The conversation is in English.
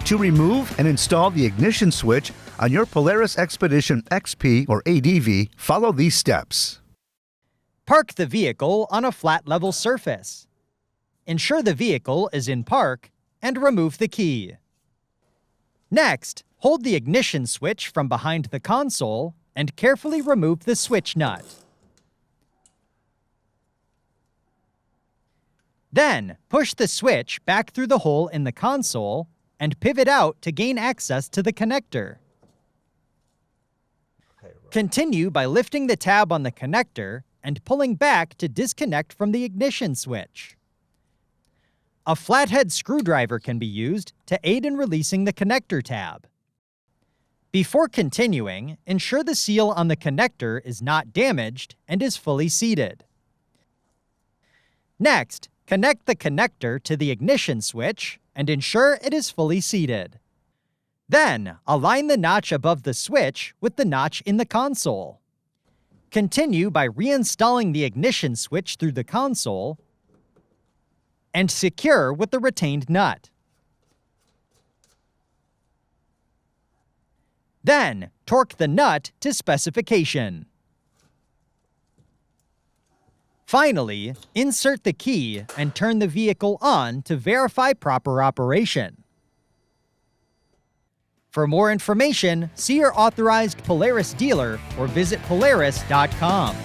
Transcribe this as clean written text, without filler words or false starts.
To remove and install the ignition switch on your Polaris XPEDITION XP or ADV, follow these steps. Park the vehicle on a flat level surface. Ensure the vehicle is in park and remove the key. Next, hold the ignition switch from behind the console and carefully remove the switch nut. Then, push the switch back through the hole in the console and pivot out to gain access to the connector. Continue by lifting the tab on the connector and pulling back to disconnect from the ignition switch. A flathead screwdriver can be used to aid in releasing the connector tab. Before continuing, ensure the seal on the connector is not damaged and is fully seated. Next, connect the connector to the ignition switch and ensure it is fully seated. Then, align the notch above the switch with the notch in the console. Continue by reinstalling the ignition switch through the console and secure with the retained nut. Then, torque the nut to specification. Finally, insert the key and turn the vehicle on to verify proper operation. For more information, see your authorized Polaris dealer or visit Polaris.com.